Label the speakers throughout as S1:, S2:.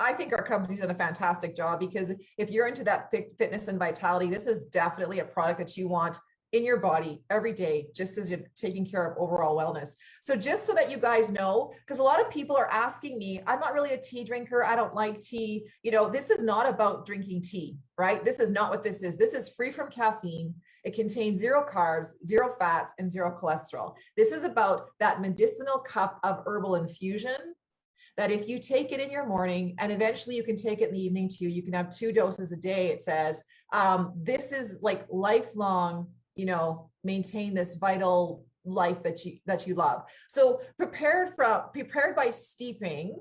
S1: I think our company's done a fantastic job, because if you're into that fitness and vitality, this is definitely a product that you want in your body every day, just as you're taking care of overall wellness. So just so that you guys know, because a lot of people are asking me, I'm not really a tea drinker, I don't like tea. You know, this is not about drinking tea, right? This is not what this is. This is free from caffeine. It contains 0 carbs, 0 fats, and 0 cholesterol. This is about that medicinal cup of herbal infusion that if you take it in your morning, and eventually you can take it in the evening too, you can have 2 doses a day, it says. This is like lifelong, you know, maintain this vital life that you love. So prepared by steeping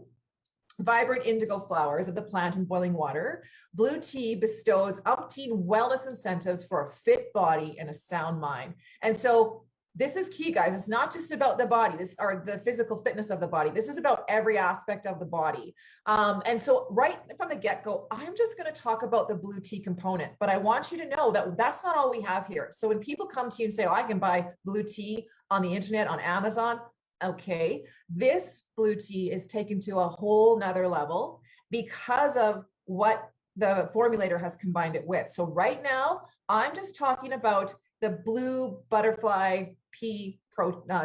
S1: vibrant indigo flowers of the plant in boiling water, blue tea bestows umpteen wellness incentives for a fit body and a sound mind. And so this is key, guys. It's not just about the body, or the physical fitness of the body. This is about every aspect of the body. And so right from the get-go, I'm just going to talk about the blue tea component, but I want you to know that that's not all we have here. So when people come to you and say, oh, I can buy blue tea on the internet, on Amazon, okay, this blue tea is taken to a whole nother level because of what the formulator has combined it with. So right now, I'm just talking about the blue butterfly pea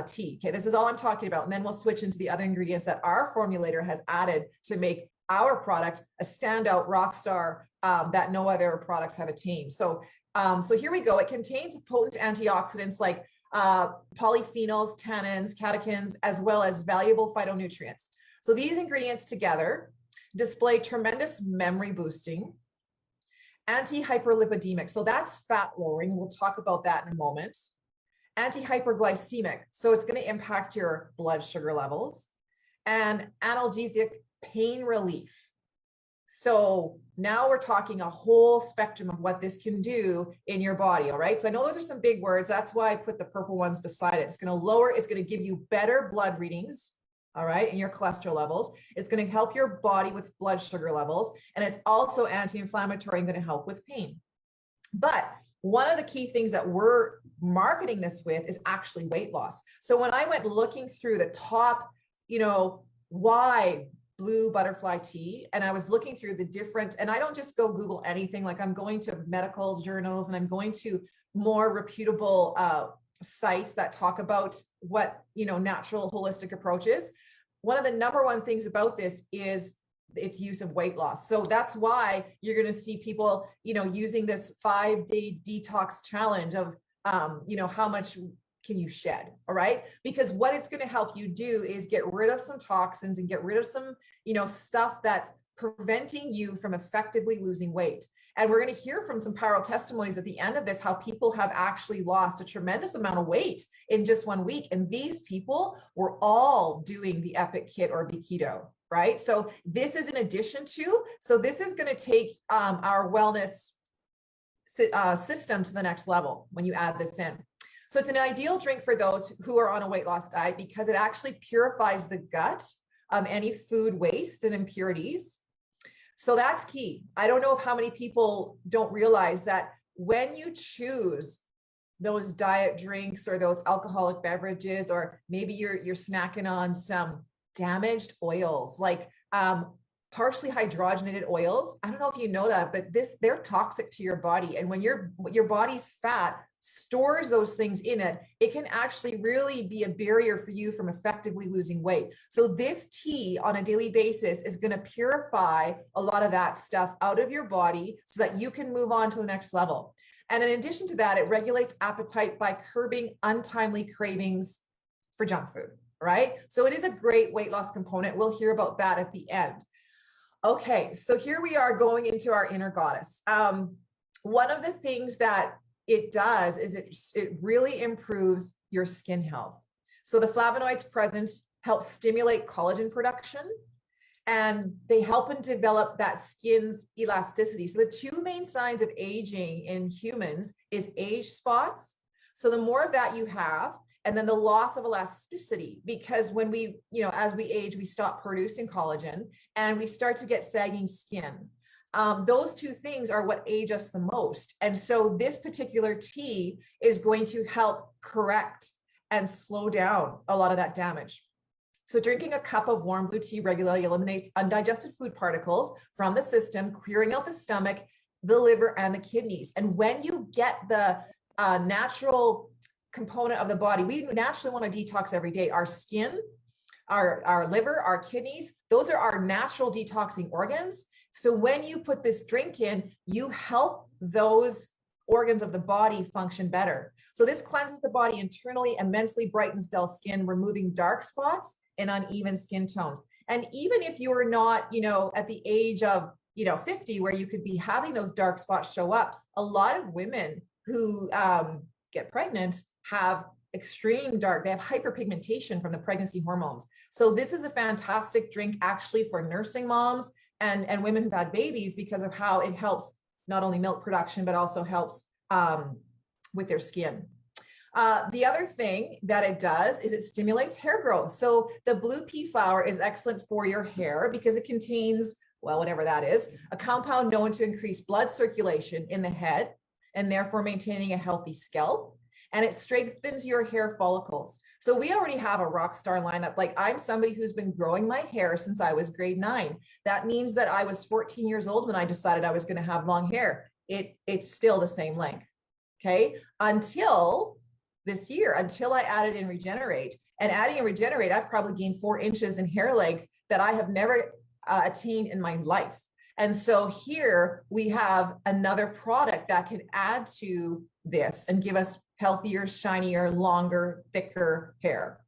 S1: tea. Okay, this is all I'm talking about. And then we'll switch into the other ingredients that our formulator has added to make our product a standout rock star that no other products have attained. So, so here we go. It contains potent antioxidants like polyphenols, tannins, catechins, as well as valuable phytonutrients. So these ingredients together display tremendous memory boosting, anti-hyperlipidemic, so that's fat lowering. We'll talk about that in a moment. Anti-hyperglycemic, so it's going to impact your blood sugar levels, and analgesic, pain relief. So now we're talking a whole spectrum of what this can do in your body. All right. So I know those are some big words. That's why I put the purple ones beside it. It's going to lower, it's going to give you better blood readings. All right. And your cholesterol levels. It's going to help your body with blood sugar levels. And it's also anti-inflammatory and going to help with pain. But one of the key things that we're marketing this with is actually weight loss. So when I went looking through the top, you know, why blue butterfly tea, and I was looking through the different, and I don't just go Google anything, like I'm going to medical journals and I'm going to more reputable sites that talk about what, you know, natural holistic approaches. One of the #1 things about this is its use of weight loss. So that's why you're going to see people, you know, using this 5-day detox challenge of, you know, how much can you shed? All right. Because what it's going to help you do is get rid of some toxins and get rid of some, you know, stuff that's preventing you from effectively losing weight. And we're going to hear from some powerful testimonies at the end of this, how people have actually lost a tremendous amount of weight in just 1 week. And these people were all doing the Bepic kit or Keto, right? So this is in addition to, so this is going to take our wellness system to the next level when you add this in. So it's an ideal drink for those who are on a weight loss diet because it actually purifies the gut of any food waste and impurities. So that's key. I don't know how many people don't realize that when you choose those diet drinks or those alcoholic beverages, or maybe you're snacking on some damaged oils, like partially hydrogenated oils. I don't know if you know that, but they're toxic to your body. And when your body's fat stores those things in it, it can actually really be a barrier for you from effectively losing weight. So this tea on a daily basis is going to purify a lot of that stuff out of your body so that you can move on to the next level. And in addition to that, it regulates appetite by curbing untimely cravings for junk food, right? So it is a great weight loss component. We'll hear about that at the end. Okay, so here we are going into our inner goddess. One of the things that it does is it really improves your skin health. So the flavonoids present help stimulate collagen production, and they help and develop that skin's elasticity. So the 2 main signs of aging in humans is age spots. So the more of that you have, and then the loss of elasticity, because when we, you know, as we age, we stop producing collagen and we start to get sagging skin. Those 2 things are what age us the most. And so this particular tea is going to help correct and slow down a lot of that damage. So drinking a cup of warm blue tea regularly eliminates undigested food particles from the system, clearing out the stomach, the liver, and the kidneys. And when you get the natural component of the body, we naturally want to detox every day. Our skin, our liver, our kidneys, those are our natural detoxing organs. So when you put this drink in, you help those organs of the body function better. So this cleanses the body internally, immensely brightens dull skin, removing dark spots and uneven skin tones. And even if you are not, at the age of, 50, where you could be having those dark spots show up, a lot of women who get pregnant have extreme dark, they have hyperpigmentation from the pregnancy hormones. So this is a fantastic drink actually for nursing moms and women who've had babies, because of how it helps not only milk production, but also helps with their skin. The other thing that it does is it stimulates hair growth. So the blue pea flower is excellent for your hair because it contains, well, whatever that is, a compound known to increase blood circulation in the head and therefore maintaining a healthy scalp. And it strengthens your hair follicles. So we already have a rock star lineup. Like, I'm somebody who's been growing my hair since I was grade 9. That means that I was 14 years old when I decided I was going to have long hair. It's still the same length. Okay. Until this year, until I added in Regenerate. And adding in Regenerate, I've probably gained 4 inches in hair length that I have never attained in my life. And so here we have another product that can add to this and give us healthier, shinier, longer, thicker hair.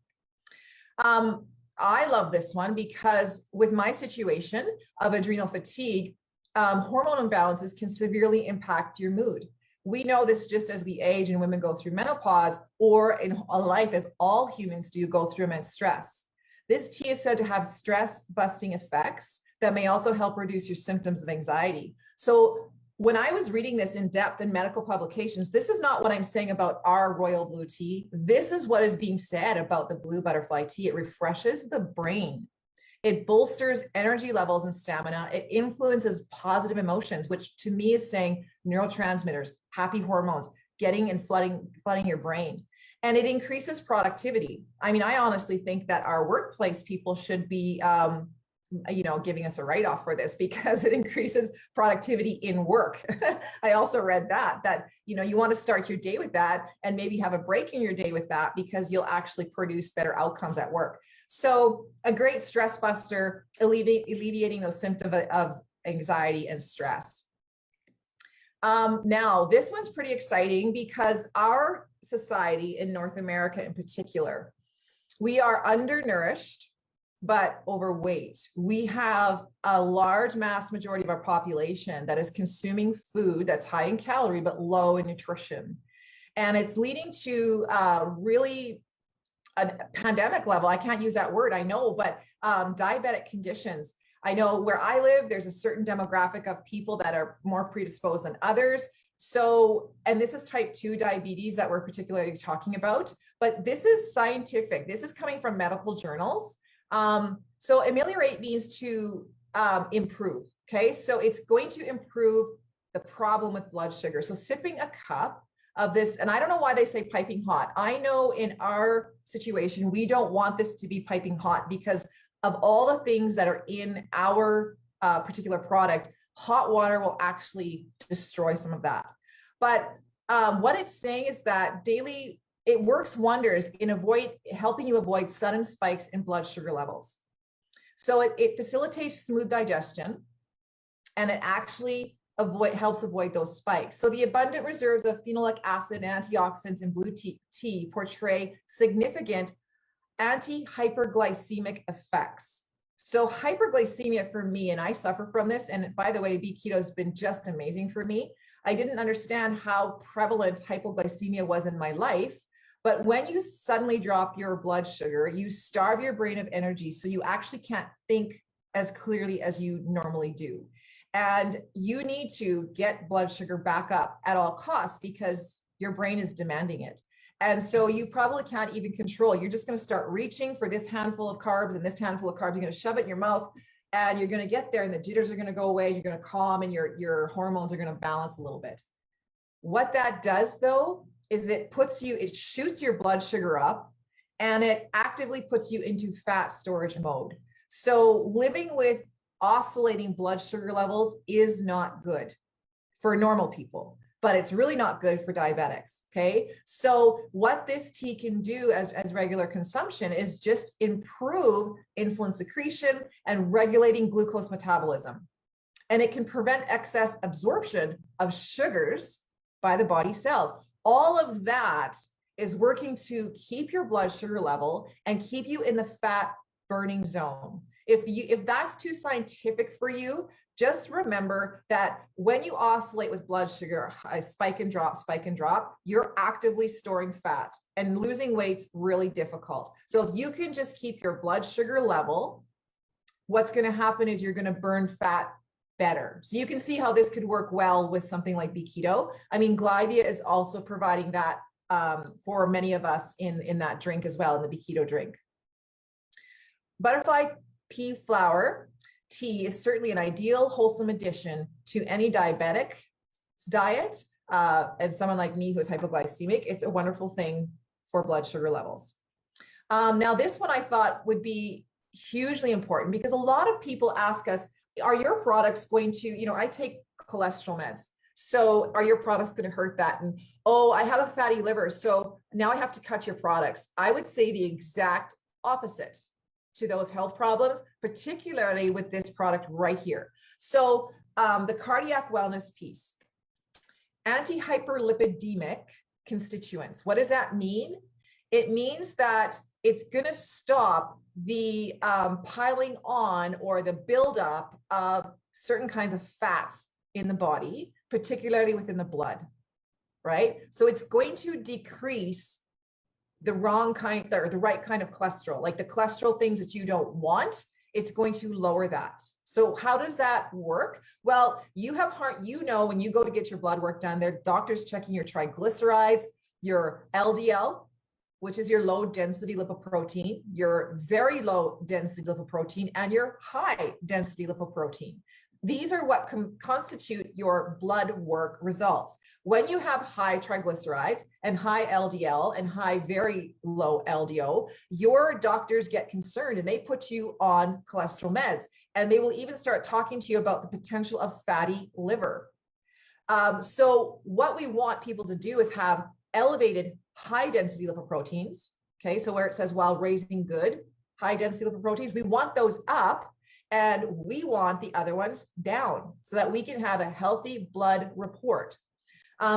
S1: I love this one because with my situation of adrenal fatigue, hormone imbalances can severely impact your mood. We know this just as we age and women go through menopause, or in a life as all humans do go through immense stress. This tea is said to have stress busting effects that may also help reduce your symptoms of anxiety. So when I was reading this in depth in medical publications, this is not what I'm saying about our royal blue tea. This is what is being said about the blue butterfly tea. It refreshes the brain. It bolsters energy levels and stamina. It influences positive emotions, which to me is saying neurotransmitters, happy hormones, getting and flooding your brain. And it increases productivity. I mean, I honestly think that our workplace people should be, giving us a write-off for this, because it increases productivity in work. I also read that you want to start your day with that and maybe have a break in your day with that, because you'll actually produce better outcomes at work. So a great stress buster, alleviating those symptoms of anxiety and stress. Now, this one's pretty exciting because our society in North America in particular, we are undernourished, but overweight. We have a large mass majority of our population that is consuming food that's high in calorie, but low in nutrition. And it's leading to really a pandemic level. I can't use that word, I know, but diabetic conditions. I know where I live, there's a certain demographic of people that are more predisposed than others. So, and this is type 2 diabetes that we're particularly talking about, but this is scientific. This is coming from medical journals. So ameliorate means to improve. Okay. So it's going to improve the problem with blood sugar. So sipping a cup of this, and I don't know why they say piping hot. I know in our situation, we don't want this to be piping hot because of all the things that are in our particular product. Hot water will actually destroy some of that. But what it's saying is that it works wonders in helping you avoid sudden spikes in blood sugar levels. So it facilitates smooth digestion, and it actually helps avoid those spikes. So the abundant reserves of phenolic acid and antioxidants in blue tea portray significant anti-hyperglycemic effects. So hyperglycemia for me, and I suffer from this, and by the way, Be Keto has been just amazing for me. I didn't understand how prevalent hypoglycemia was in my life. But when you suddenly drop your blood sugar, you starve your brain of energy. So you actually can't think as clearly as you normally do. And you need to get blood sugar back up at all costs because your brain is demanding it. And so you probably can't even control. You're just going to start reaching for this handful of carbs and this handful of carbs. You're going to shove it in your mouth and you're going to get there and the jitters are going to go away. You're going to calm and your hormones are going to balance a little bit. What that does though, is it shoots your blood sugar up and it actively puts you into fat storage mode. So living with oscillating blood sugar levels is not good for normal people, but it's really not good for diabetics. Okay. So what this tea can do as regular consumption is just improve insulin secretion and regulating glucose metabolism. And it can prevent excess absorption of sugars by the body cells. All of that is working to keep your blood sugar level and keep you in the fat burning zone. If that's too scientific for you, just remember that when you oscillate with blood sugar, spike and drop, you're actively storing fat, and losing weight's really difficult. So if you can just keep your blood sugar level, what's going to happen is you're going to burn fat better. So you can see how this could work well with something like Keto. I mean, Glyvia is also providing that for many of us in that drink as well, in the Keto drink. Butterfly pea flower tea is certainly an ideal, wholesome addition to any diabetic's diet. And someone like me who is hypoglycemic, it's a wonderful thing for blood sugar levels. Now, this one I thought would be hugely important because a lot of people ask us, are your products going to, I take cholesterol meds. So are your products going to hurt that? And, oh, I have a fatty liver, so now I have to cut your products. I would say the exact opposite to those health problems, particularly with this product right here. So the cardiac wellness piece, anti-hyperlipidemic constituents. What does that mean? It means that it's going to stop the piling on or the buildup of certain kinds of fats in the body, particularly within the blood, right? So it's going to decrease the wrong kind or the right kind of cholesterol, like the cholesterol things that you don't want. It's going to lower that. So how does that work? Well, you have heart, when you go to get your blood work done, their doctor's checking your triglycerides, your LDL, which is your low density lipoprotein, your very low density lipoprotein, and your high density lipoprotein. These are what constitute your blood work results. When you have high triglycerides and high LDL and high very low LDO, your doctors get concerned and they put you on cholesterol meds, and they will even start talking to you about the potential of fatty liver. So what we want people to do is have elevated high density lipoproteins. Okay, so where it says while raising good, high density lipoproteins, we want those up, and we want the other ones down so that we can have a healthy blood report.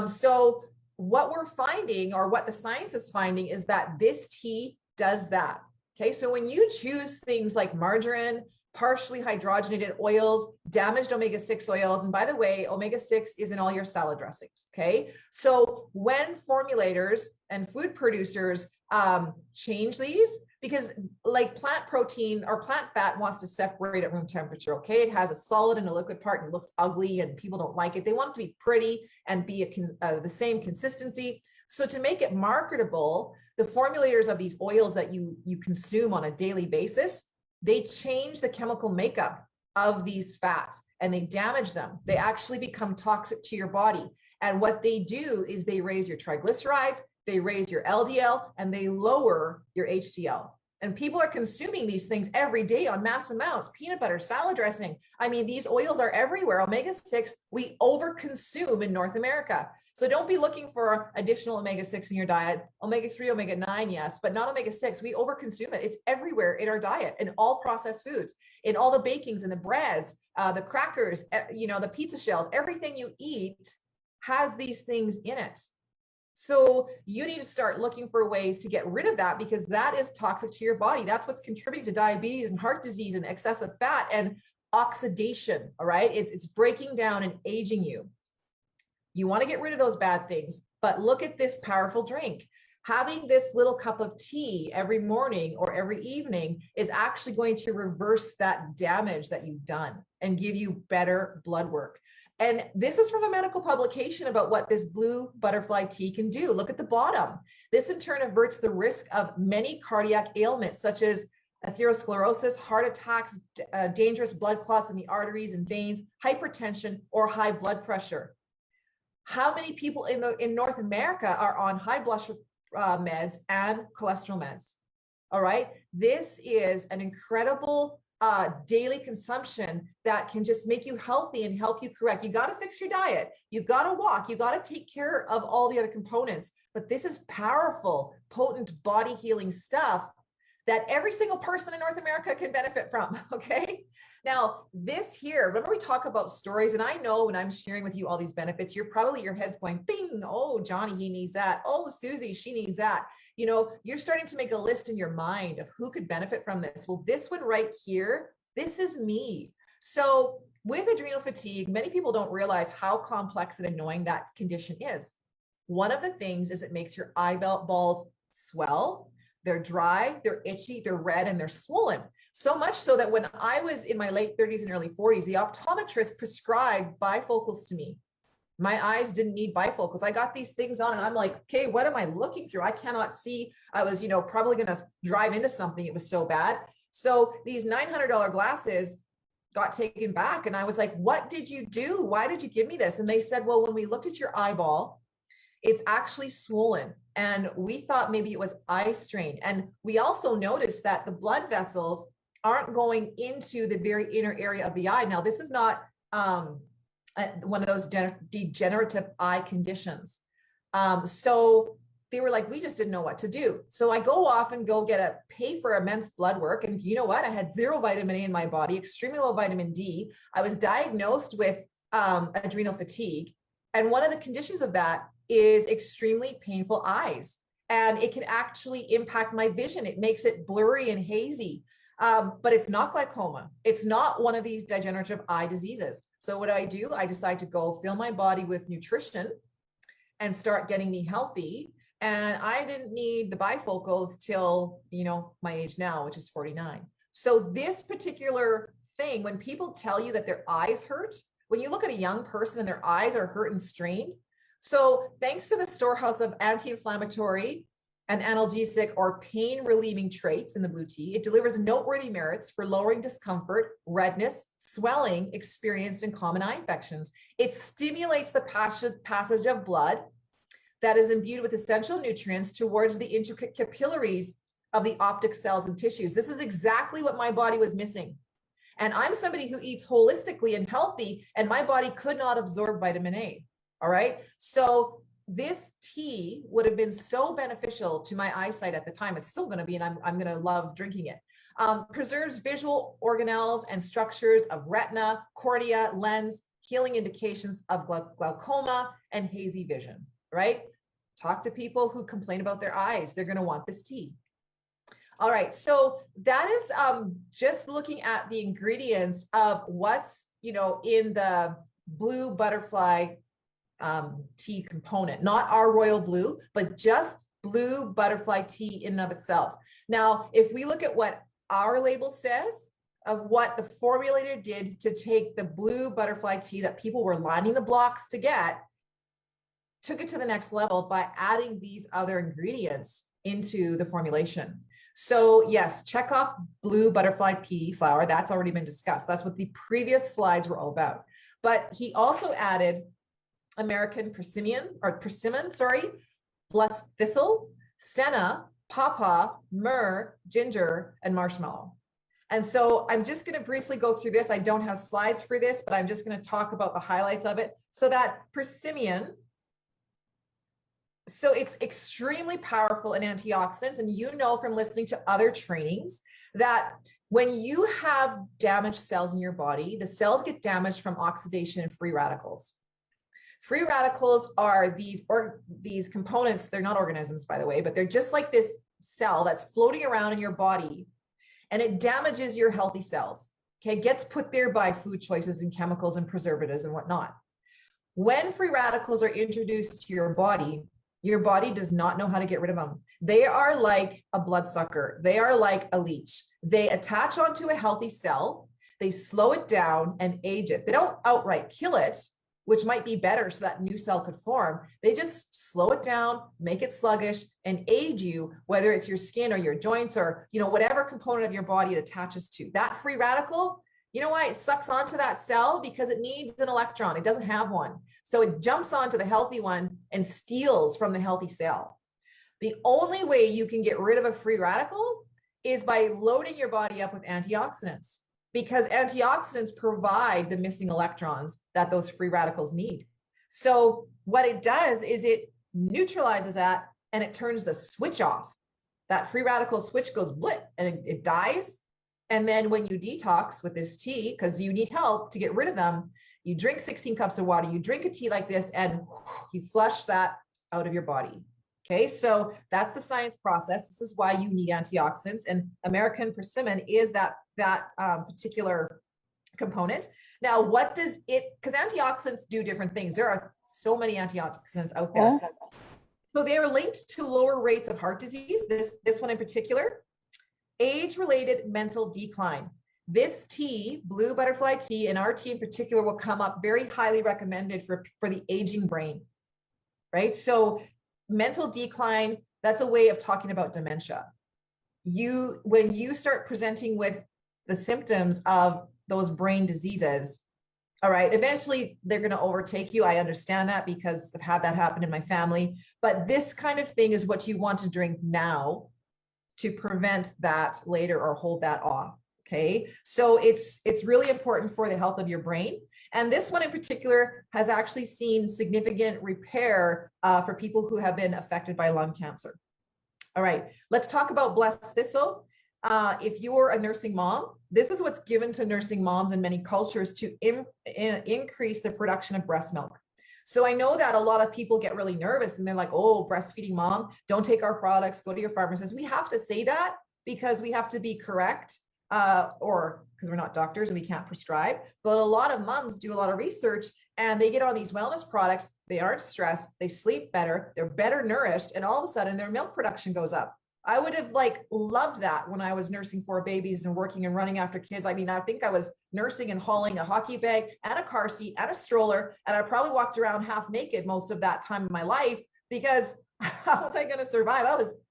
S1: So what we're finding, or what the science is finding, is that this tea does that. Okay, so when you choose things like margarine, partially hydrogenated oils, damaged omega-6 oils, and by the way, omega-6 is in all your salad dressings, okay? So when formulators and food producers change these, because like plant protein or plant fat wants to separate at room temperature, okay? It has a solid and a liquid part and looks ugly and people don't like it. They want it to be pretty and be the same consistency. So to make it marketable, the formulators of these oils that you consume on a daily basis, they change the chemical makeup of these fats and they damage them. They actually become toxic to your body. And what they do is they raise your triglycerides, they raise your LDL, and they lower your HDL. And people are consuming these things every day on mass amounts, peanut butter, salad dressing. I mean, these oils are everywhere. Omega-6, we overconsume in North America. So don't be looking for additional omega-6 in your diet. Omega-3, omega-9, yes, but not omega-6. We overconsume it. It's everywhere in our diet, in all processed foods, in all the bakings and the breads, the crackers, the pizza shells. Everything you eat has these things in it. So you need to start looking for ways to get rid of that, because that is toxic to your body. That's what's contributing to diabetes and heart disease and excessive fat and oxidation, all right? It's breaking down and aging you. You want to get rid of those bad things, but look at this powerful drink. Having this little cup of tea every morning or every evening is actually going to reverse that damage that you've done and give you better blood work. And this is from a medical publication about what this blue butterfly tea can do. Look at the bottom. This in turn averts the risk of many cardiac ailments such as atherosclerosis, heart attacks, dangerous blood clots in the arteries and veins, hypertension, or high blood pressure. How many people in North America are on high blood sugar meds and cholesterol meds? All right. This is an incredible daily consumption that can just make you healthy and help you correct. You got to fix your diet. You got to walk. You got to take care of all the other components. But this is powerful, potent body healing stuff that every single person in North America can benefit from. Okay. Now, this here, remember we talk about stories, and I know when I'm sharing with you all these benefits, you're probably, your head's going, bing, oh, Johnny, he needs that. Oh, Susie, she needs that. You know, you're starting to make a list in your mind of who could benefit from this. Well, this one right here, this is me. So with adrenal fatigue, many people don't realize how complex and annoying that condition is. One of the things is it makes your eyeballs swell. They're dry, they're itchy, they're red, and they're swollen. So much so that when I was in my late 30s and early 40s, the optometrist prescribed bifocals to me. My eyes didn't need bifocals. I got these things on and I'm like, okay, what am I looking through? I cannot see. I was, probably going to drive into something. It was so bad. So these $900 glasses got taken back. And I was like, what did you do? Why did you give me this? And they said, well, when we looked at your eyeball, it's actually swollen. And we thought maybe it was eye strain. And we also noticed that the blood vessels aren't going into the very inner area of the eye. Now, this is not one of those degenerative eye conditions. So they were like, we just didn't know what to do. So I go off and pay for immense blood work. And you know what? I had zero vitamin A in my body, extremely low vitamin D. I was diagnosed with adrenal fatigue. And one of the conditions of that is extremely painful eyes. And it can actually impact my vision. It makes it blurry and hazy. But it's not glaucoma. It's not one of these degenerative eye diseases. So what do? I decide to go fill my body with nutrition and start getting me healthy. And I didn't need the bifocals till, my age now, which is 49. So this particular thing, when people tell you that their eyes hurt, when you look at a young person and their eyes are hurt and strained. So thanks to the storehouse of anti-inflammatory and analgesic or pain relieving traits in the blue tea, it delivers noteworthy merits for lowering discomfort, redness, swelling experienced in common eye infections. It stimulates the passage of blood that is imbued with essential nutrients towards the intricate capillaries of the optic cells and tissues. This is exactly what my body was missing. And I'm somebody who eats holistically and healthy, and my body could not absorb vitamin A. All right. So this tea would have been so beneficial to my eyesight at the time. It's still going to be, and I'm going to love drinking it. Preserves visual organelles and structures of retina, cornea, lens, healing indications of glaucoma and hazy vision, right? Talk to people who complain about their eyes. They're going to want this tea. All right. So that is just looking at the ingredients of what's, in the blue butterfly tea component, not our royal blue, but just blue butterfly tea in and of itself. Now, if we look at what our label says of what the formulator did to take the blue butterfly tea that people were lining the blocks to get, took it to the next level by adding these other ingredients into the formulation. So yes, check off blue butterfly pea flower. That's already been discussed. That's what the previous slides were all about. But he also added American persimmon, blessed thistle, senna, pawpaw, myrrh, ginger, and marshmallow. And so I'm just going to briefly go through this. I don't have slides for this, but I'm just going to talk about the highlights of it. So that persimmon, so it's extremely powerful in antioxidants. And from listening to other trainings that when you have damaged cells in your body, the cells get damaged from oxidation and free radicals. Free radicals are these components. They're not organisms, by the way, but they're just like this cell that's floating around in your body, and it damages your healthy cells. Okay, it gets put there by food choices and chemicals and preservatives and whatnot. When free radicals are introduced to your body does not know how to get rid of them. They are like a bloodsucker. They are like a leech. They attach onto a healthy cell. They slow it down and age it. They don't outright kill it, which might be better so that new cell could form. They just slow it down, make it sluggish, and age you, whether it's your skin or your joints or, whatever component of your body it attaches to. That free radical, you know why it sucks onto that cell? Because it needs an electron. It doesn't have one. So it jumps onto the healthy one and steals from the healthy cell. The only way you can get rid of a free radical is by loading your body up with antioxidants, because antioxidants provide the missing electrons that those free radicals need. So what it does is it neutralizes that and it turns the switch off. That free radical switch goes blip and it dies. And then when you detox with this tea, because you need help to get rid of them, you drink 16 cups of water, you drink a tea like this, and you flush that out of your body. Okay, so that's the science process. This is why you need antioxidants, and American persimmon is that particular component. Now, what does it, because antioxidants do different things. There are so many antioxidants out there. So they are linked to lower rates of heart disease, this one in particular, age-related mental decline. This tea, blue butterfly tea, and our tea in particular, will come up very highly recommended for the aging brain, right? So mental decline, that's a way of talking about dementia. When you start presenting with the symptoms of those brain diseases, all right, eventually they're going to overtake you. I understand that because I've had that happen in my family. But this kind of thing is what you want to drink now to prevent that later or hold that off. Okay, so it's really important for the health of your brain. And this one in particular has actually seen significant repair for people who have been affected by lung cancer. All right, let's talk about blessed thistle. If you're a nursing mom, this is what's given to nursing moms in many cultures to increase the production of breast milk. So I know that a lot of people get really nervous and they're like, oh, breastfeeding mom, don't take our products, go to your pharmacist. We have to say that because we have to be correct, or because we're not doctors and we can't prescribe. But a lot of moms do a lot of research and they get on these wellness products. They aren't stressed, they sleep better, they're better nourished, and all of a sudden their milk production goes up. I would have loved that when I was nursing 4 babies and working and running after kids. I mean, I think I was nursing and hauling a hockey bag and a car seat and a stroller, and I probably walked around half naked most of that time in my life, because how was I going to survive?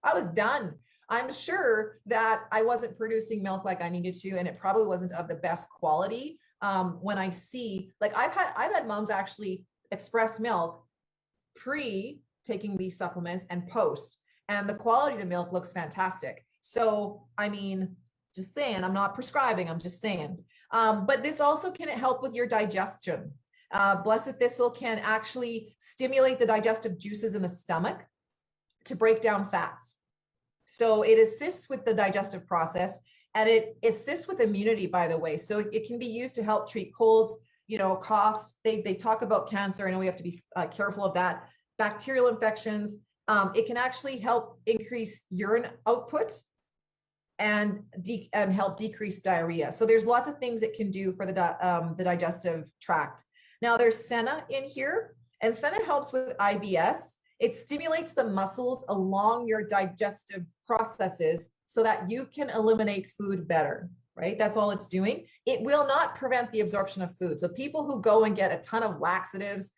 S1: I was done. I'm sure that I wasn't producing milk like I needed to, and it probably wasn't of the best quality. When I see, I've had moms actually express milk pre taking these supplements and post, and the quality of the milk looks fantastic. So, I mean, just saying, I'm not prescribing, I'm just saying. But this also can help with your digestion. Blessed thistle can actually stimulate the digestive juices in the stomach to break down fats. So it assists with the digestive process, and it assists with immunity, by the way. So it can be used to help treat colds, coughs. They talk about cancer. I know we have to be careful of that. Bacterial infections. It can actually help increase urine output and help decrease diarrhea. So there's lots of things it can do for the digestive tract. Now there's senna in here, and senna helps with IBS. It stimulates the muscles along your digestive processes so that you can eliminate food better, right? That's all it's doing. It will not prevent the absorption of food. So people who go and get a ton of laxatives,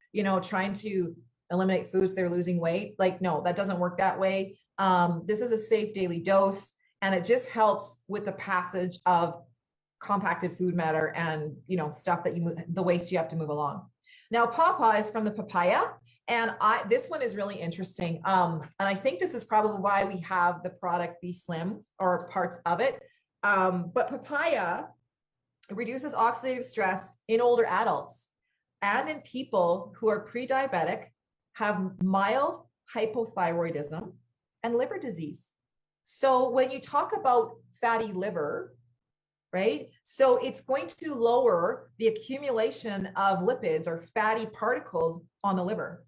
S1: trying to eliminate foods, they're losing weight. No, that doesn't work that way. This is a safe daily dose, and it just helps with the passage of compacted food matter and, stuff that the waste you have to move along. Now, pawpaw is from the papaya. And this one is really interesting. And I think this is probably why we have the product Be Slim, or parts of it. But papaya reduces oxidative stress in older adults and in people who are pre-diabetic, have mild hypothyroidism, and liver disease. So when you talk about fatty liver, right? So it's going to lower the accumulation of lipids or fatty particles on the liver.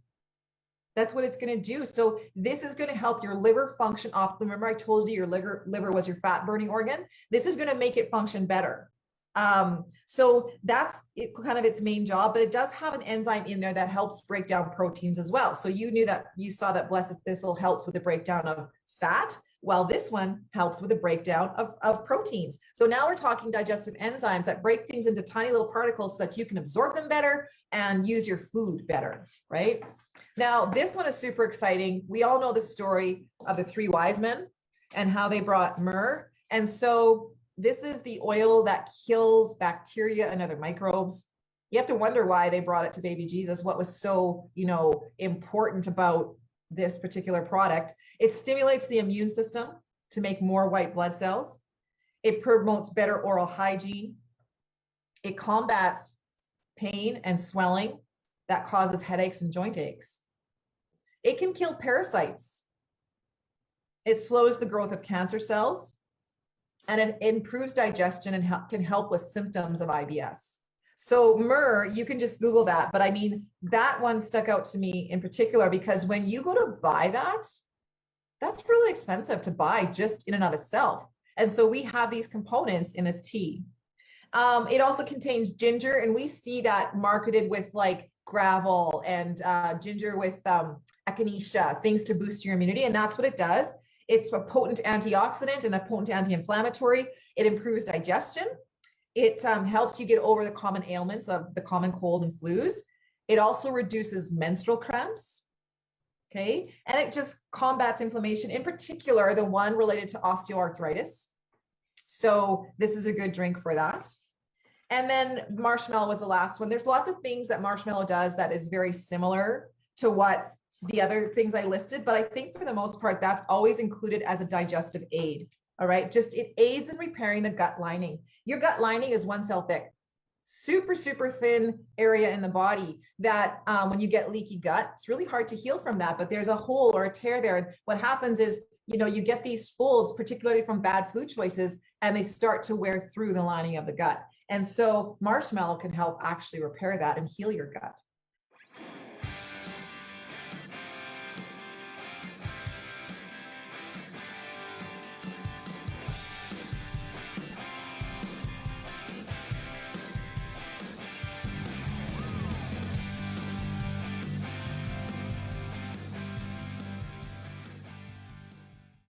S1: That's what it's going to do. So this is going to help your liver function optimally. Remember I told you your liver was your fat burning organ? This is going to make it function better. So that's kind of its main job, but it does have an enzyme in there that helps break down proteins as well. So you saw that blessed thistle helps with the breakdown of fat. Well, this one helps with the breakdown of proteins. So now we're talking digestive enzymes that break things into tiny little particles so that you can absorb them better and use your food better, right? Now, this one is super exciting. We all know the story of the 3 wise men and how they brought myrrh. And so this is the oil that kills bacteria and other microbes. You have to wonder why they brought it to baby Jesus. What was so, important about this particular product? It stimulates the immune system to make more white blood cells. It promotes better oral hygiene. It combats pain and swelling that causes headaches and joint aches. It can kill parasites. It slows the growth of cancer cells, and it improves digestion and can help with symptoms of IBS. So myrrh, you can just Google that, but I mean, that one stuck out to me in particular because when you go to buy that, that's really expensive to buy just in and of itself. And so we have these components in this tea. It also contains ginger, and we see that marketed with like gravel and ginger with echinacea, things to boost your immunity. And that's what it does. It's a potent antioxidant and a potent anti-inflammatory. It improves digestion. It helps you get over the common ailments of the common cold and flus. It also reduces menstrual cramps. Okay. And it just combats inflammation, in particular, the one related to osteoarthritis. So this is a good drink for that. And then marshmallow was the last one. There's lots of things that marshmallow does that is very similar to what the other things I listed, but I think for the most part, that's always included as a digestive aid. All right. Just it aids in repairing the gut lining. Your gut lining is one cell thick, super, super thin area in the body that when you get leaky gut, it's really hard to heal from that, but there's a hole or a tear there. And what happens is, you know, you get these folds, particularly from bad food choices, and they start to wear through the lining of the gut. And so marshmallow can help actually repair that and heal your gut.